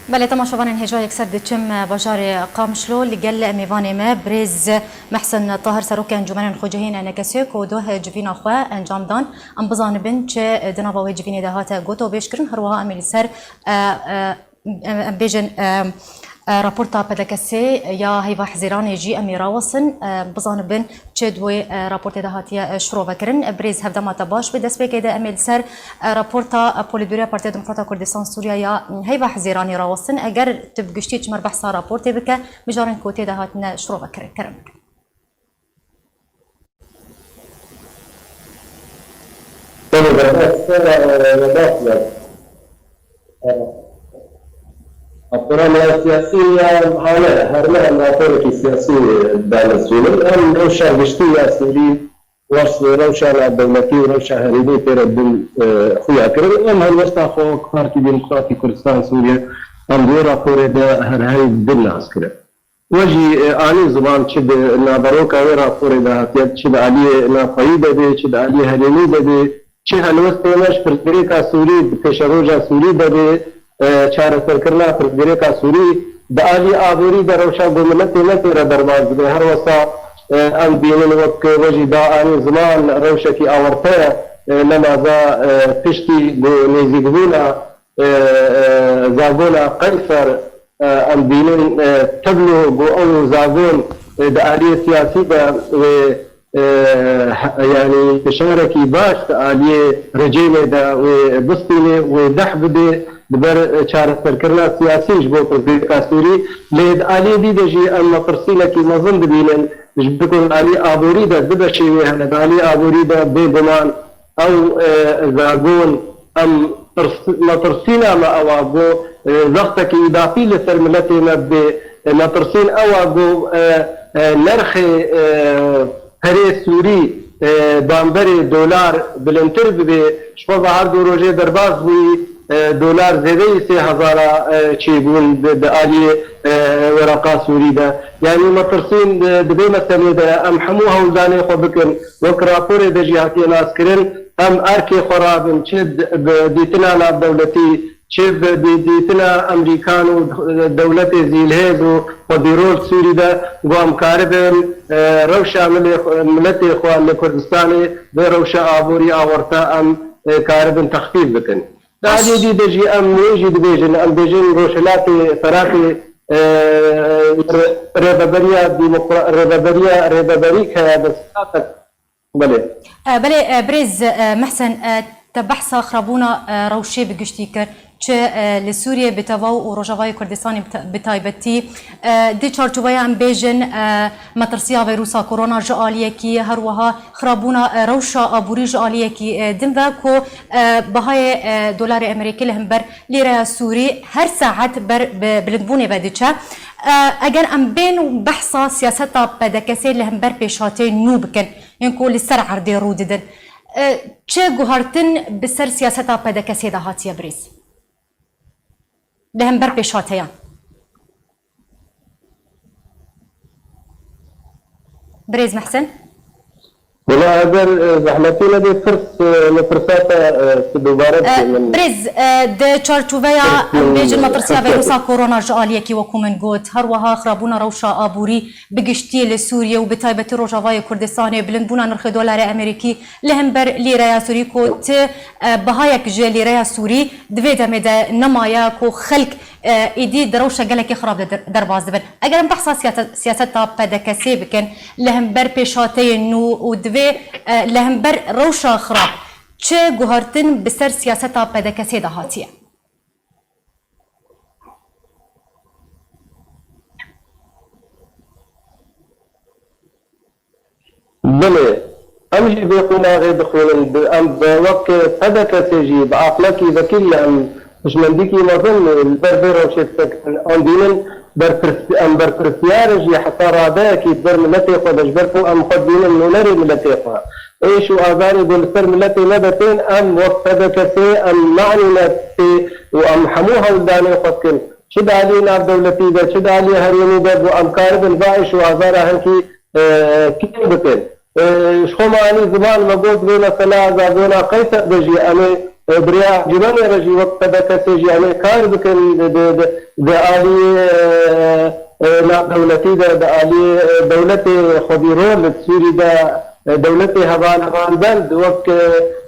بله تماشاوان هجا یکسر دچم بازار قامشلو لگل میوان ما برز محسن طاهر سروک انجمن خوجهین نکسیک و دو جوین خوا انجام دان ام بزانبن چه دنابا جوین دهات گوتو بیش کرن هر وها امیل سر بیجن راپورتا پدکسی یا هیوا حزیران جی امیرا وصن بزانبن چه دوی راپورت دهاتی شروع بکرن برز هفته ما تباش به دست بکیده امیل سر راپورتا پولیدوریا پارتی دموکرات کردستان سوریا یا هیوا حزیرانی را وصن اگر تبگشتی چمر بحثا راپورتی بکه بجارن کوتی دهاتنا شروع بکرن کرم الطرام السياسية هلا هرنا الناطورة السياسية بالسوري أم روشة بشتية سوري وصل روشة الدولتي وروشة هريدي تردن خويا كرم أم هالوسط أخو بارتي ديمقراطي كردستان سوريا أم دو رابورة ده هرهاي الدنيا عسكرة وجي آني زبان شد نابروكا ورابورة ده هتيت شد عليه نافايدة ده شد عليه هريني ده شد هالوسط ناش فرقريكا سوري بتشروجا سوري ده چاره سرکرنا پرسگریکا سوری د عالی آبوری در روشا گملت نتیره درباز به هر وسا ام بینن وک وجی دا آنی زمان روشا کی آورته نمازا پشتی نیزیگونا زاگونا قیصر ام بینن تبلو بو او زاگون د عالی سیاسی دا يعني تشاركي باش عالی رجيمه دا وبسطينه ودحب ده بر چاره سرکرنا سیاسیش بو پرسگریکا سوری لید آلی دی دجی اما پرسیله کی مظن ببینن بکن آلی آبوری دا دبشیوه هند آلی آبوری دا بگمان او زاگون ام نطرسینا ما اوابو زغتك اضافي لسر ملتنا بنطرسين اوابو نرخ هري سوري دامبري دولار بلنتر ببي شفا هر روجه درباز بي دولار زیاده 3000 چی بون به عالی ورقه سوری ده یعنی مترسین دبی مسئله ده ام حموها وزانه خو بکن وک راپور ده جهاتی ناس کرن ام ارکی خرابن چه دیتنا ناب دولتی چه دیتنا امریکان و دولت زیلهز و بیرول سوری ده گوام کاربن روشا ملت اخوان کردستان به روشا آبوری آورتا ام کاربن تخفیف بکن هذه دي دجي ام يجي دبيجن ام بيجن روشلاتي فراتي ريبابريك هذا بله بله بريز محسن تبحث خرابونا روشي بقشتيكر چه لسوريا بتواو و روجاوای کردستان بتایبتی دی چارچوبای ام بیژن مترسیا ویروسا کرونا جالیه کی هر وها خرابونا روشا ابوری جالیه کی دم و کو بهای دلار امریکا لهم بر لیره سوری هر ساعت بر بلندبونه بدیچه اگر ام بین بحثا سیاستا بدکسی لهم بر پیشاته نو بکن اینکو لسر عرضی رو دیدن چه گوهرتن بسر سیاستا بدکسی ده هاتیه بریز لهم بر پیشاتیان بريز محسن والله اگر زحمتي لدي فرصات دوباره بريز د چارچوبيا بيج المطرسيه فيروسا كورونا جاليه كي وكومن جوت هر وها خرابونا روشا ابوري بقشتي لسوريا وبتايبتي روجاواي كردستان بلندبونا نرخ دولار امريكي لهم بر ليريا سوري كوت بهايك جي ليريا سوري دويدا ميدا نمايا كو خلق ايدي دروشه قالك خراب درباز دبن اگر ام بحث سياسه بدكسي بكن لهم بر بيشاتي نو ودوي لهم بر روشه خراب چه گوهرتن بسر سیاستا بدکسی ده هاتیه بله امشي بيقونا غير دخول ام بوقت بدكسي جي بعقلكي ذكي ام مش منديكي مظن البربر وشتك ام دينن برفرسيارجي حتى راباكي بر ملتي خو بجبركو ام قدين النوري ملتي خو ايش واذاني يقول سر ملتي لبتين ام وقتك ام معني نفسي وام حموها وداني خدكن شد علينا دولتي ده شد علي هريني ده وام كارب البايش واذارا هنكي كيف بتين شخو معني زمان موجود بين سلا زاغونا قيس بجي امي بريا جبان رجي وقت بدك تجي يعني كار بكن بآلي لا دولتي ده بآلي دولتي خبيرون سوري ده دولتي هبان بند وقت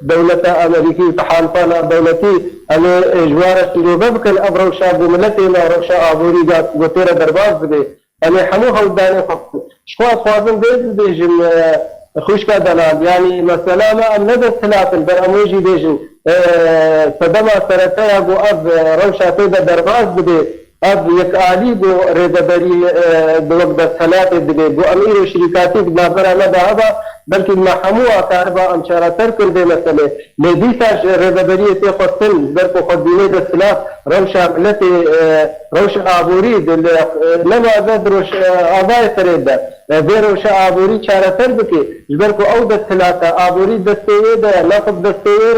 دولة أمريكي تحالفانا دولتي أنا جوارة سلوبة بكن أبرو شاب ملتي ما روشا أبوري قطيرة درباز بدي أنا حموها وداني فقط شخواص فاضن بيجن خوشكا دلال يعني مثلا ما ندى الثلاثة براموجي بيجن صدمة سرطة أبو أب روشا تيدا درباز بدي اب یک عالی بو ریدبری بوقت الثلاثه دبي بو امير شركاتي ما برا ما ذهب بلکه ما حموها كهرباء انشارة تركن دي مسألة لديساج ریدبری تخصن بركو خديني دسلا روشا ملتي روشا عبوري لما ذا روش آباء تريدا روشا عبوري شارة تربكي جبركو او دسلاتا عبوري دستوية دا نقب دستوية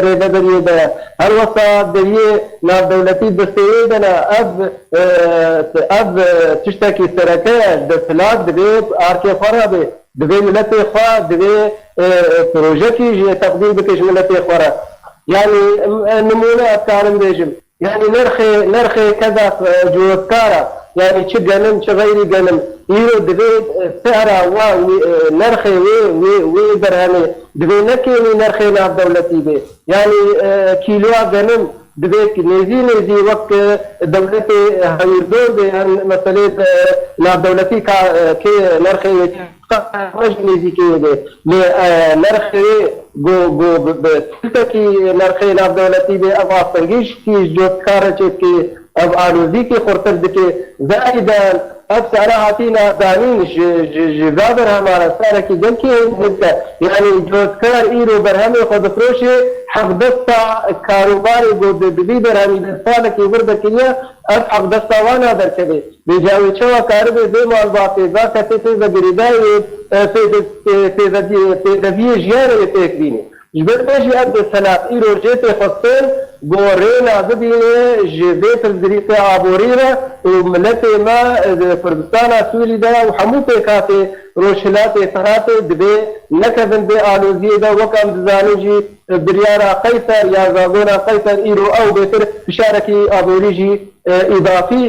ریدبری دا هر وصا دريه نا دولتي دستوية دا اب تشتكي سركه دسلات دبي اركي خرابه دبي ملتي خوا دبي بروجكي تقديم بكش ملتي خورا يعني نمونه اتكلم بيجم يعني نرخي كذا جوكارا يعني تش جنم تش غيري جنم يرو دبي سعره و نرخي وي برهمي دبي نكيني نرخي ناب دولتي بي يعني كيلو جنم دبيك نيزي وقت دولتي هيردور بهن مسألة ناب دولتي كي نرخي نيزي كي دي نرخي جو بتلتكي نرخي ناب دولتي بي اب آسنگيش كي جوت كارچه كي اب آلوزي كي خورتر دكي زائدا اب سارا هاتينا دانين جزابر هमारा سارا كي جل كي يعني جوت كار ايرو برهمي خود فروشي حق دستا کاروباری بود بدی برهمی دستانه کی ورد کلیه اب حق دستا وانا در کبی بیجاوی چوا کاربه دی مال باقی ذا کتی تیزا گریدای تیزا جیاره تکبینی جبر بيجي أبدا السلام إيرو جيت خصين بورينا بدي جبيت الزريقة عبورينا وملتي ما فردستانا سوري دا وحموتي كاتي روشلاتي ثراتي دبي نكذن بي آلوزي دا وكام دزانوجي بريارا قيصر يا زاغونا قيصر إيرو أو بيتر بشاركي عبوريجي إضافي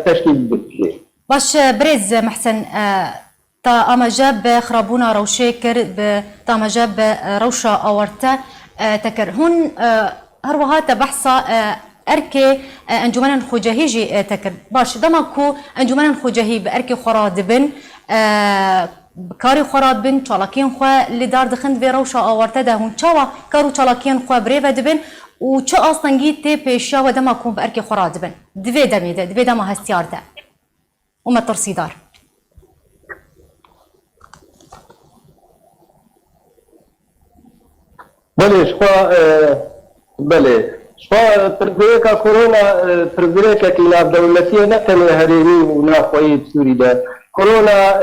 تشكيل بكي باش بريز محسن تا اما جاب خرابونا روشي كر تا اما جاب روشا اورتا تكر هون هروها تبحثا اركي انجمن خوجهيجي تكر باش دمكو انجمن خوجهي باركي خرادبن كاري خرادبن چالاكين خو لدار دخند في روشا اورتا ده هون چاوا كارو چالاكين خو بريفه دبن و چا اصلنگي تي پیشا و دمكو باركي خرادبن دوي دميده دوي دم هستيار ده وما ترصيدار بله شخوا تربية كورونا تربية كناب دولتية نكن هريني وناخوي بسوري ده كورونا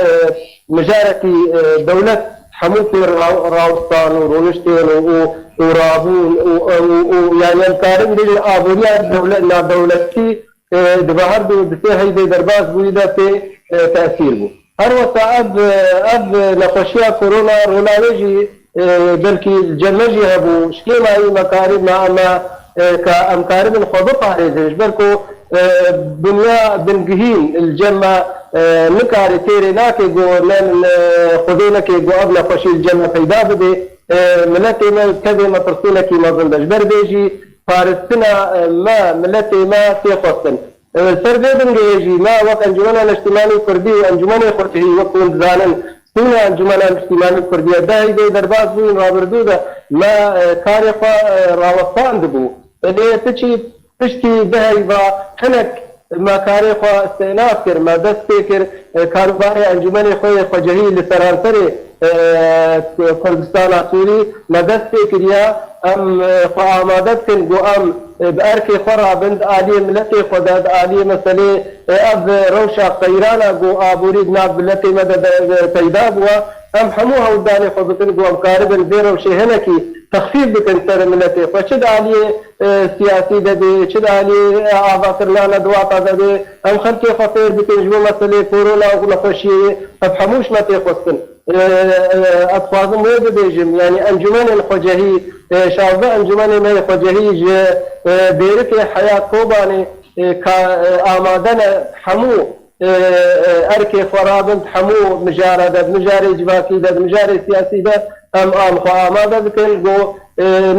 مجارتي دولة حموتي راوستان ورونشتين ورابون ويعني الكارم دي الآبوريات دولة ناب دولتي دبهر بسي هيدي درباز بويدا في تأثير بو هر وقت أب نقشية كورونا روناويجي بلكي الجمجي هبو شكيما اي مكارب ما كأمكارب الخضطة عليه بلكو بنيا بنجهين الجمع نكاري تيري ناكي جو لن خذينكي جو ابنا خشي الجمع فيدا بدي ملتي ما كذي ما ترسينكي ما ظندش بربيجي فارستنا ما ملتي ما في خصن سربي بنجيجي ما وقت انجمنا الاجتماعي فردي انجمنا خرطي وقت زانن سنة انجمنا الاجتماعي الفردية داهي دي درباز بوين رابردودا ما كارفة راوستان دبو اللي تشتي داهي با حنك ما كارفة استئناف كر ما دستيكر كاروباري انجمنا خوي خجهي لسرانسري كردستان سوري ما دستيكر يا ام فآمادت كن جو ام بأركي خورا بند آلية ملتي خداد آلية مسألة أب روشا قيرانا جو آبوريد ناب ملتي مدد تيداب و أم حموها وداني خدتن جو أمكارب البير وشي هنكي تخفيف بكنسر ملتي فشد آلية سياسي دبي شد آلية آباكر لانا دواتا دبي أم خلقي خطير بكنجو مسألة كورونا ونخشي أب حموش متي خصن أطفال مود بيجم يعني أنجمان الخجهي شعب أنجمان ما الخجهي بيرك حياة كوباني آمادنا حمو أركي فرابن حمو مجارة مجاري جواكي مجاري سياسي أم آمادة بكن جو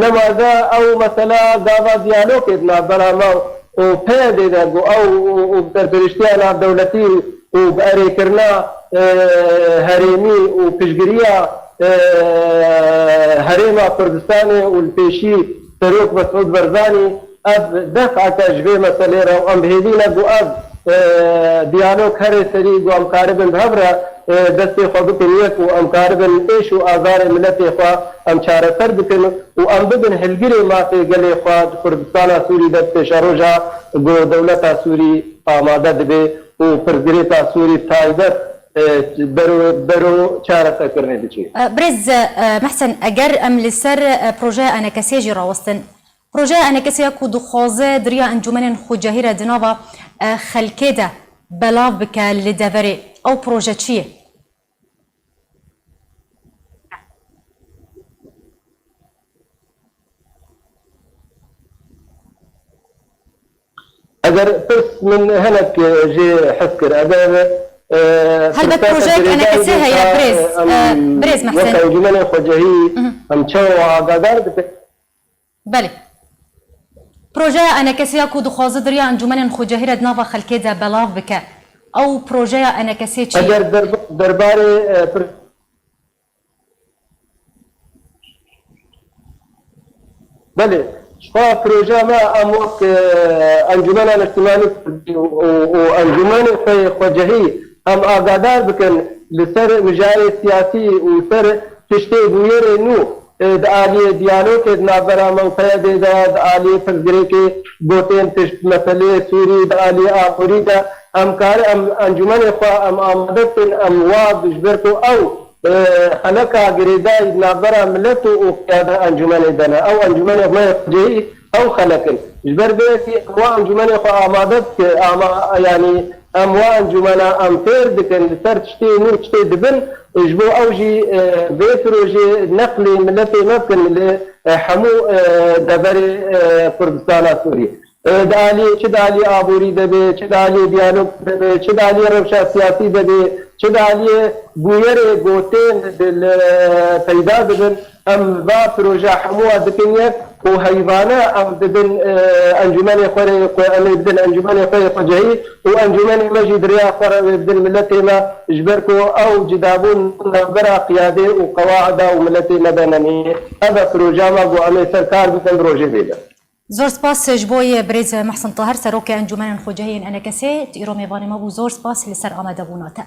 نماذا أو مثلا دعوة ديالوج إدنا برامو وبهذا ده جو أو برشتيانا دولتي وبأري كرنا هريمي وبشجريا هريمة كردستاني والبيشي تروك مسعود برزاني أب دفع تجربة مثلا أو أم بهذينا جو أب ديالوج هر سري جو أم قاربن بهبرة دستي خود كريك وأم قاربن إيش وآزار ملتي خوا أم شارع سرد وأم بدن هالجري ما في جلي خوا كردستان سوري دست شروجا جو دولة سوري آمادة دبي وبرزريتا سوري تايبت برو شارع سكرني بشي. برز محسن أجر أم لسر بروجي أنا كسيجي راوستن بروجي أنا كسي أكو دخوزة دريا أنجمن خجاهيرة دنابا خلكيدا بلاف بك لدفري أو بروجي شيء. أجر بس من هناك جي حسكر أجر هل بروجيك أنا كسيها يا بريز محسن؟ وكا أنجمن خجاهي أم شوا قدر بله. بروجي أنا كسي أكو دخوزة دريا أنجمن خجاهيرة دنابا خلكيدا بلاف بك أو بروجي أنا كسي شيء. أجر درباري بله فبروجا ما أموك أنجمن الاجتماعي وأنجمن في خجاهي أم أقدر بكن لسر مجال سياسي وسر تشتي بوير إنه دعالي ديالوج نابرا من فيد دعالي فزريك بوتين تشت مثلي سوري دعالي آخري دا أم كار أم أنجمن إخوة أم آمدتن أم واد جبرتو أو خلقا قريدا نابرا ملتو وقيادة أنجمن دنا أو أنجمن ما جي أو خلقن جبر بيكي أموا أنجمن إخوة آمدت يعني أموا أنجمن أم فرد كن سر تشتي نور تشتي دبن جبو أوجي بيتروجي نقلي ملتي ممكن حمو دبري كردستان سوري دالي چدالي آبوري دبي چدالي ديالوج دبي چدالي روشا سياسي دبي چدالي بوير غوتين پیدا دبن ام با پروژه حمو دکنيك وهيبانا ام دبن انجمن خوري ام دبن انجمن خوري فجهي وانجمن مجد ريا خوري دبن ملتي ما جبركو او جدابون نبرا قياده وقواعد وملتي مدنيه هذا پروژه ما بو ام سركار بكن بروجه بيدا زور سپاس جبوی برز محسن طاهر سروک انجمن خجاهی انا کسی ایرو میوانی ما بو زور سپاس لسر آمده بوناته